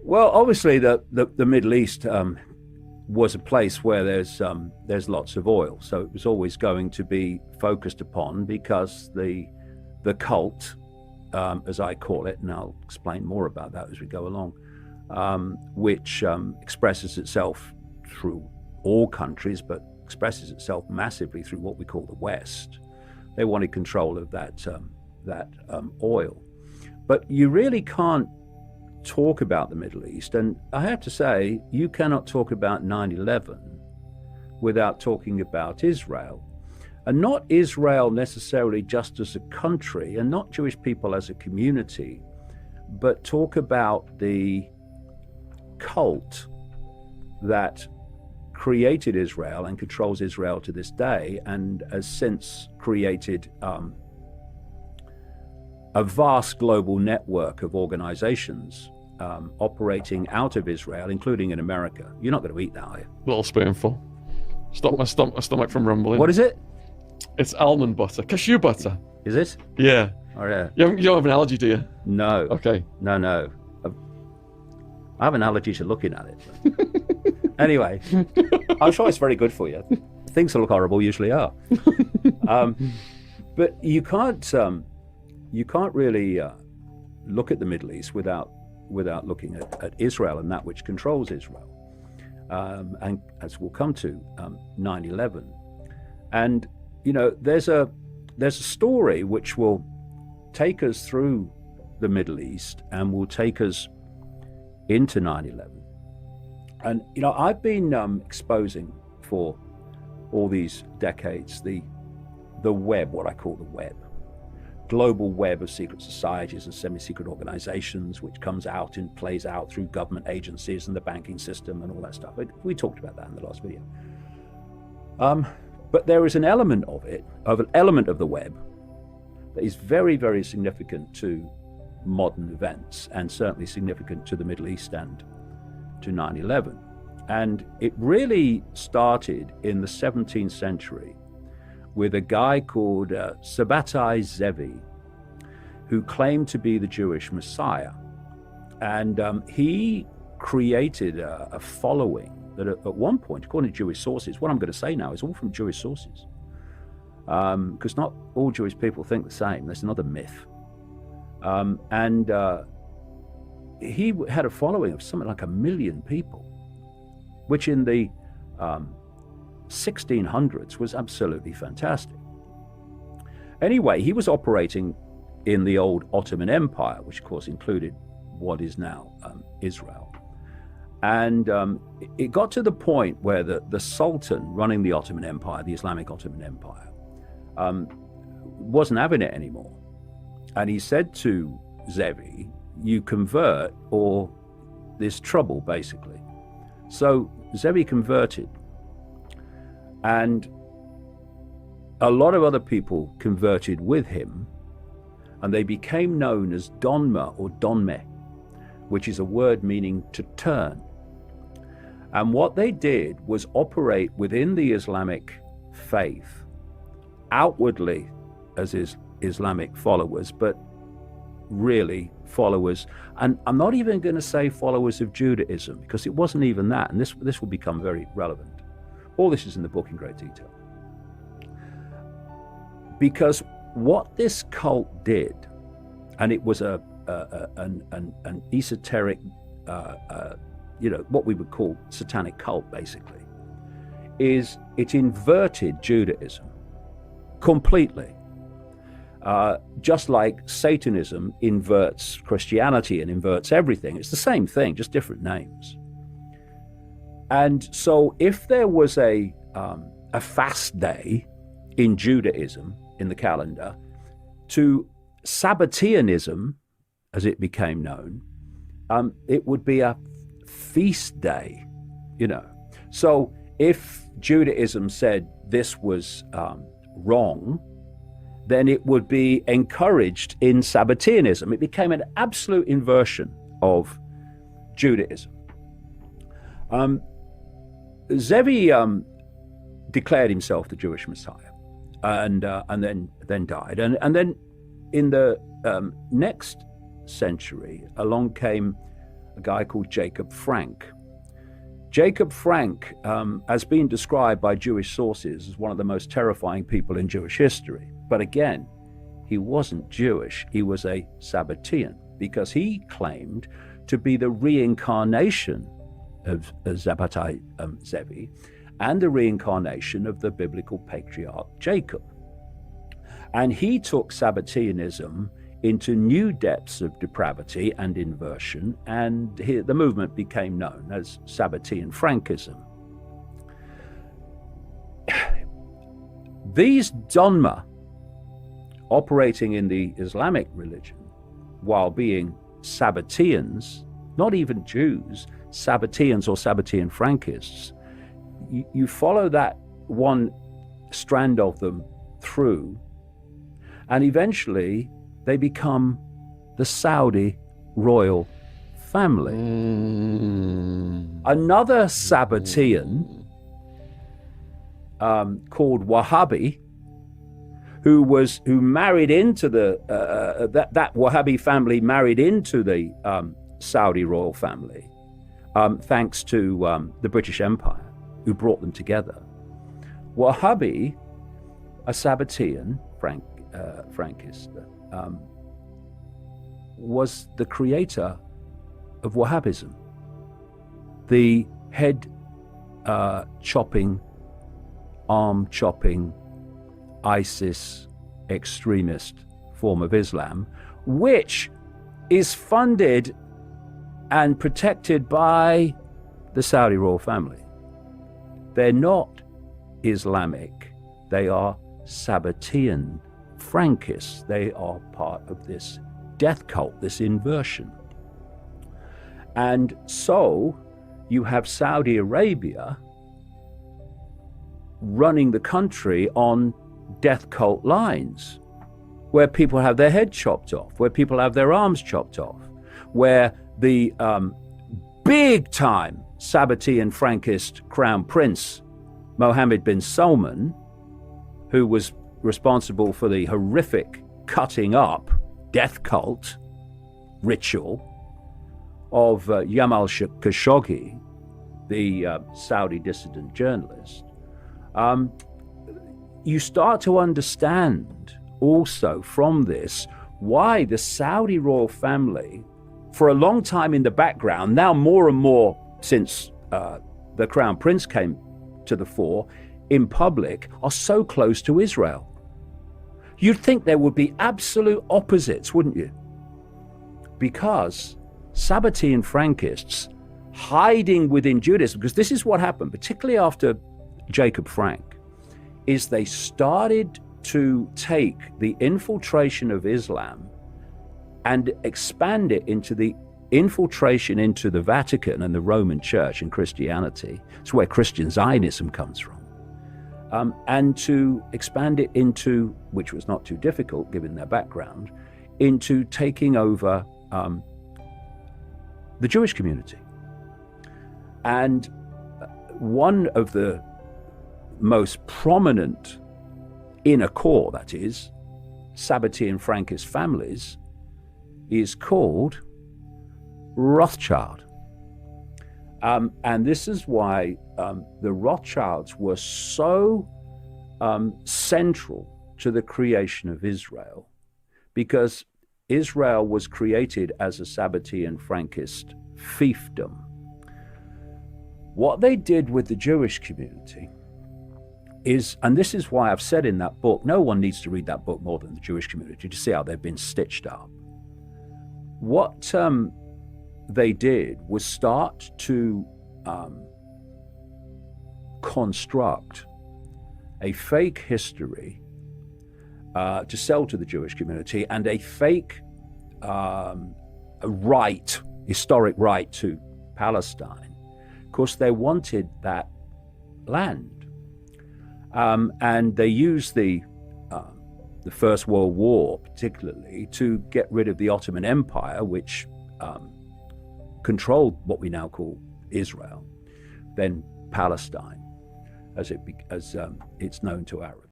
Well, obviously, the Middle East was a place where there's lots of oil, so it was always going to be focused upon because the cult, as I call it, and I'll explain more about that as we go along, which expresses itself through all countries, but expresses itself massively through what we call the West. They wanted control of that oil, but you really can't talk about the Middle East, and I have to say, you cannot talk about 9/11 without talking about Israel, and not Israel necessarily just as a country, and not Jewish people as a community, but talk about the cult that created Israel and controls Israel to this day, and has since created a vast global network of organizations operating out of Israel, including in America. You're not going to eat that, are you? Little spoonful. Stop my stomach from rumbling. What is it? It's almond butter. Cashew butter. Is it? Yeah. Oh, yeah. You don't have an allergy, do you? No. Okay. No. I have an allergy to looking at it. Anyway, I'm sure it's very good for you. Things that look horrible usually are. But you can't really look at the Middle East without looking at Israel and that which controls Israel. And as we'll come to, 9/11. And, there's a story which will take us through the Middle East and will take us into 9/11. And, I've been exposing for all these decades the web, what I call the web, global web of secret societies and semi-secret organizations, which comes out and plays out through government agencies and the banking system and all that stuff. We talked about that in the last video. But there is an element of the web that is very, very significant to modern events, and certainly significant to the Middle East and to 9/11. And it really started in the 17th century with a guy called Sabbatai Zevi, who claimed to be the Jewish Messiah. And he created a following that at one point, according to Jewish sources, what I'm going to say now is all from Jewish sources, because not all Jewish people think the same. That's another myth. And he had a following of something like 1 million people, which in the 1600s was absolutely fantastic. Anyway, he was operating in the old Ottoman Empire, which of course included what is now Israel. And it got to the point where the Sultan running the Ottoman Empire, the Islamic Ottoman Empire, wasn't having it anymore. And he said to Zevi, you convert or there's trouble, basically. So Zevi converted, and a lot of other people converted with him, and they became known as Donma or Donme, which is a word meaning to turn. And what they did was operate within the Islamic faith, outwardly as Islamic followers, but really followers, and I'm not even going to say followers of Judaism, because it wasn't even that, and this will become very relevant. All this is in the book in great detail. Because what this cult did, and it was an esoteric, what we would call satanic cult, basically, is it inverted Judaism completely. Just like Satanism inverts Christianity and inverts everything. It's the same thing, just different names. And so if there was a fast day in Judaism, in the calendar, to Sabatianism, as it became known, it would be a feast day, So if Judaism said this was wrong, then it would be encouraged in Sabatianism. It became an absolute inversion of Judaism. Zevi declared himself the Jewish Messiah, and then died. And then in the next century, along came a guy called Jacob Frank. Jacob Frank has been described by Jewish sources as one of the most terrifying people in Jewish history. But again, he wasn't Jewish. He was a Sabbatean, because he claimed to be the reincarnation of Sabbatai Zevi and the reincarnation of the biblical patriarch Jacob. And he took Sabatianism into new depths of depravity and inversion, and the movement became known as Sabbatai Frankism. These Donma, operating in the Islamic religion while being Sabbateans, not even Jews, Sabbateans or Sabbatai Frankists, you follow that one strand of them through, and eventually they become the Saudi royal family. Another Sabbatian called Wahhabi, who married into that Wahhabi family married into the Saudi royal family, thanks to the British Empire, who brought them together. Wahhabi, a Sabbatian, Frankist, was the creator of Wahhabism, the head chopping, arm chopping, ISIS extremist form of Islam, which is funded and protected by the Saudi royal family. They're not Islamic, they are Sabbatean Frankists. They are part of this death cult, this inversion. And so you have Saudi Arabia running the country on death cult lines, where people have their head chopped off, where people have their arms chopped off, where the big time Sabbatai Frankist crown prince Mohammed bin Salman, who was responsible for the horrific cutting up death cult ritual of Jamal Khashoggi, the Saudi dissident journalist, you start to understand also from this why the Saudi royal family, for a long time in the background, now more and more since the crown prince came to the fore in public, are so close to Israel. You'd think there would be absolute opposites, wouldn't you? Because Sabbatai Frankists hiding within Judaism, because this is what happened, particularly after Jacob Frank, is they started to take the infiltration of Islam and expand it into the infiltration into the Vatican and the Roman Church and Christianity. It's where Christian Zionism comes from. And to expand it into, which was not too difficult given their background, into taking over the Jewish community. And one of the most prominent inner core, that is, Sabbatai and Frankist families, is called Rothschild. And this is why the Rothschilds were so central to the creation of Israel, because Israel was created as a Sabbatai and Frankist fiefdom. What they did with the Jewish community is, and this is why I've said in that book, no one needs to read that book more than the Jewish community to see how they've been stitched up. What they did was start to construct a fake history to sell to the Jewish community, and a fake historic right to Palestine. Of course, they wanted that land. And they used the First World War particularly to get rid of the Ottoman Empire, which controlled what we now call Israel, then Palestine, as it's known to Arabs.